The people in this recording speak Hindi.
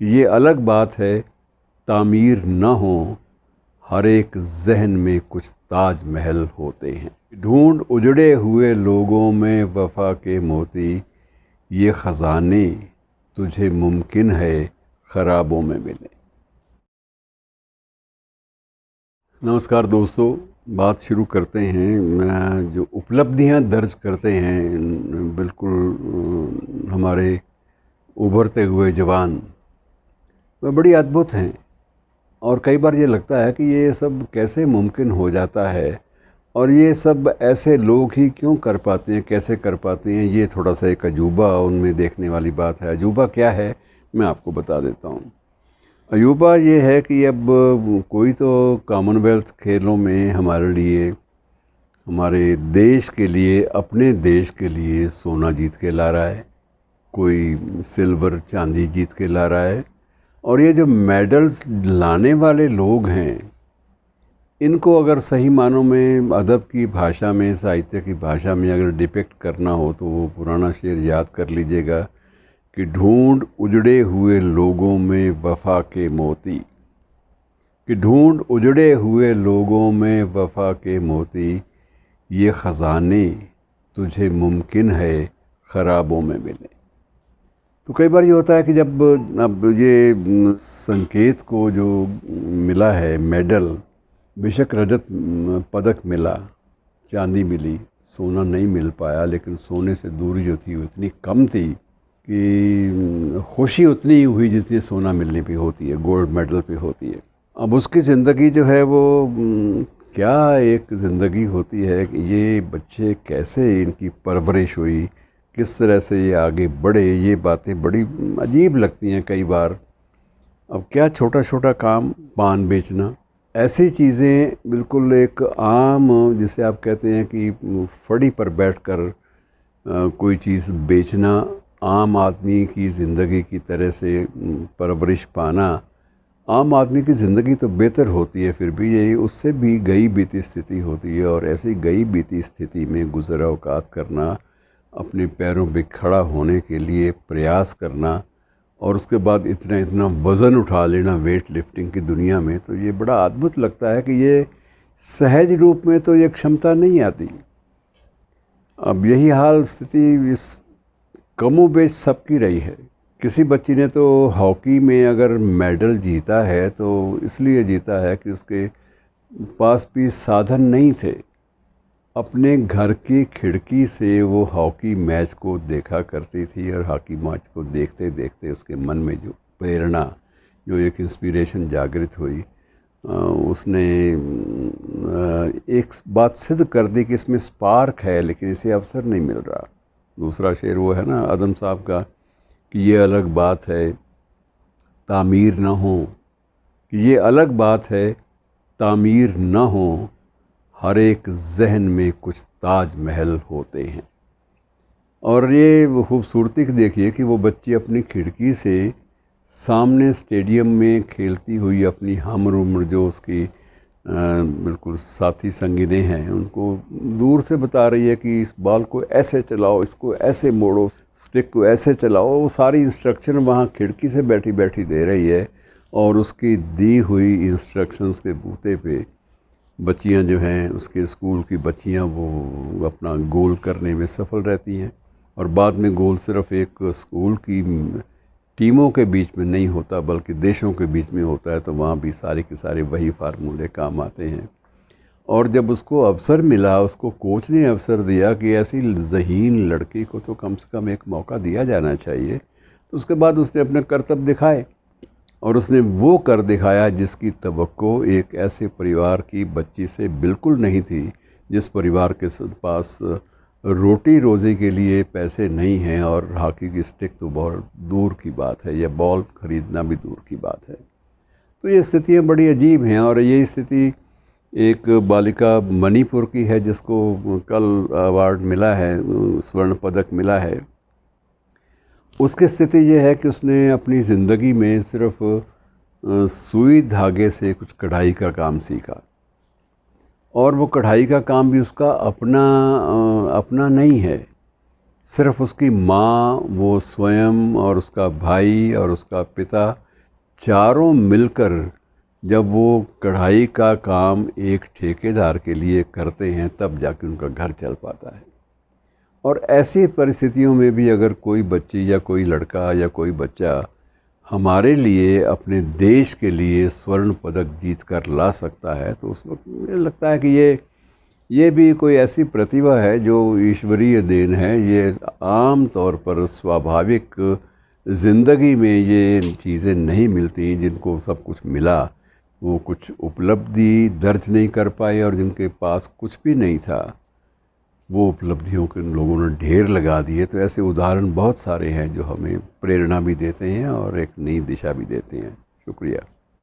ये अलग बात है तामीर न हो, हर एक जहन में कुछ ताज महल होते हैं। ढूंढ उजड़े हुए लोगों में वफा के मोती, ये ख़जाने तुझे मुमकिन है ख़राबों में मिले। नमस्कार दोस्तों, बात शुरू करते हैं। जो उपलब्धियां दर्ज करते हैं बिल्कुल हमारे उभरते हुए जवान, वह बड़ी अद्भुत हैं। और कई बार ये लगता है कि ये सब कैसे मुमकिन हो जाता है और ये सब ऐसे लोग ही क्यों कर पाते हैं, कैसे कर पाते हैं। ये थोड़ा सा एक अजूबा उनमें देखने वाली बात है। अजूबा क्या है मैं आपको बता देता हूँ। अजूबा ये है कि अब कोई तो कॉमनवेल्थ खेलों में हमारे लिए, हमारे देश के लिए, अपने देश के लिए सोना जीत के ला रहा है, कोई सिल्वर चांदी जीत के ला रहा है। और ये जो मेडल्स लाने वाले लोग हैं, इनको अगर सही मानों में अदब की भाषा में, साहित्य की भाषा में अगर डिपिक्ट करना हो तो वो पुराना शेर याद कर लीजिएगा कि ढूंढ उजड़े हुए लोगों में वफा के मोती, कि ढूंढ उजड़े हुए लोगों में वफा के मोती, ये ख़जाने तुझे मुमकिन है ख़राबों में मिले। तो कई बार ये होता है कि जब अब ये संकेत को जो मिला है मेडल, बेशक रजत पदक मिला, चांदी मिली, सोना नहीं मिल पाया, लेकिन सोने से दूरी जो थी वो इतनी कम थी कि खुशी उतनी ही हुई जितनी सोना मिलने पे होती है, गोल्ड मेडल पे होती है। अब उसकी ज़िंदगी जो है वो क्या एक ज़िंदगी होती है कि ये बच्चे कैसे, इनकी परवरिश हुई, किस तरह से ये आगे बढ़े, ये बातें बड़ी अजीब लगती हैं कई बार। अब क्या छोटा छोटा काम, पान बेचना, ऐसी चीज़ें बिल्कुल एक आम, जिसे आप कहते हैं कि फड़ी पर बैठकर कोई चीज़ बेचना, आम आदमी की ज़िंदगी की तरह से परवरिश पाना। आम आदमी की ज़िंदगी तो बेहतर होती है, फिर भी यही उससे भी गई बीती स्थिति होती है। और ऐसी गई बीती स्थिति में गुज़र औक़ात करना, अपने पैरों पे खड़ा होने के लिए प्रयास करना, और उसके बाद इतना इतना वज़न उठा लेना वेट लिफ्टिंग की दुनिया में, तो ये बड़ा अद्भुत लगता है कि ये सहज रूप में तो ये क्षमता नहीं आती। अब यही हाल स्थिति इस कमोबेश सबकी रही है। किसी बच्ची ने तो हॉकी में अगर मेडल जीता है तो इसलिए जीता है कि उसके पास भी साधन नहीं थे। अपने घर की खिड़की से वो हॉकी मैच को देखा करती थी, और हॉकी मैच को देखते देखते उसके मन में जो प्रेरणा, जो एक इंस्पिरेशन जागृत हुई, उसने एक बात सिद्ध कर दी कि इसमें स्पार्क है, लेकिन इसे अवसर नहीं मिल रहा। दूसरा शेर वो है ना आदम साहब का कि ये अलग बात है तामीर न हो, कि ये अलग बात है तामीर न हो, हर एक जहन में कुछ ताज महल होते हैं। और ये खूबसूरती देखिए कि वो बच्ची अपनी खिड़की से सामने स्टेडियम में खेलती हुई अपनी हम उम्र जो उसकी बिल्कुल साथी संगिने हैं, उनको दूर से बता रही है कि इस बॉल को ऐसे चलाओ, इसको ऐसे मोड़ो, स्टिक को ऐसे चलाओ। वो सारी इंस्ट्रक्शन वहाँ खिड़की से बैठी बैठी दे रही है, और उसकी दी हुई इंस्ट्रक्शंस के बूते पे बच्चियां जो हैं, उसके स्कूल की बच्चियां, वो अपना गोल करने में सफल रहती हैं। और बाद में गोल सिर्फ एक स्कूल की टीमों के बीच में नहीं होता, बल्कि देशों के बीच में होता है। तो वहाँ भी सारे के सारे वही फार्मूले काम आते हैं। और जब उसको अवसर मिला, उसको कोच ने अवसर दिया कि ऐसी ज़हीन लड़की को तो कम से कम एक मौका दिया जाना चाहिए, तो उसके बाद उसने अपने करतब दिखाए, और उसने वो कर दिखाया जिसकी तवक्को एक ऐसे परिवार की बच्ची से बिल्कुल नहीं थी, जिस परिवार के पास रोटी रोज़ी के लिए पैसे नहीं हैं, और हॉकी की स्टिक तो बहुत दूर की बात है, या बॉल ख़रीदना भी दूर की बात है। तो ये स्थितियाँ बड़ी अजीब हैं। और ये स्थिति एक बालिका मणिपुर की है, जिसको कल अवार्ड मिला है, स्वर्ण पदक मिला है। उसकी स्थिति ये है कि उसने अपनी ज़िंदगी में सिर्फ सुई धागे से कुछ कढ़ाई का काम सीखा, और वो कढ़ाई का काम भी उसका अपना नहीं है। सिर्फ उसकी माँ, वो स्वयं और उसका भाई और उसका पिता, चारों मिलकर जब वो कढ़ाई का काम एक ठेकेदार के लिए करते हैं तब जाके उनका घर चल पाता है। और ऐसी परिस्थितियों में भी अगर कोई बच्ची या कोई लड़का या कोई बच्चा हमारे लिए, अपने देश के लिए स्वर्ण पदक जीत कर ला सकता है, तो उस वक्त मुझे लगता है कि ये भी कोई ऐसी प्रतिभा है जो ईश्वरीय देन है। ये आम तौर पर स्वाभाविक ज़िंदगी में ये चीज़ें नहीं मिलती। जिनको सब कुछ मिला वो कुछ उपलब्धि दर्ज नहीं कर पाए, और जिनके पास कुछ भी नहीं था वो उपलब्धियों के लोगों ने ढेर लगा दिए। तो ऐसे उदाहरण बहुत सारे हैं जो हमें प्रेरणा भी देते हैं और एक नई दिशा भी देते हैं। शुक्रिया।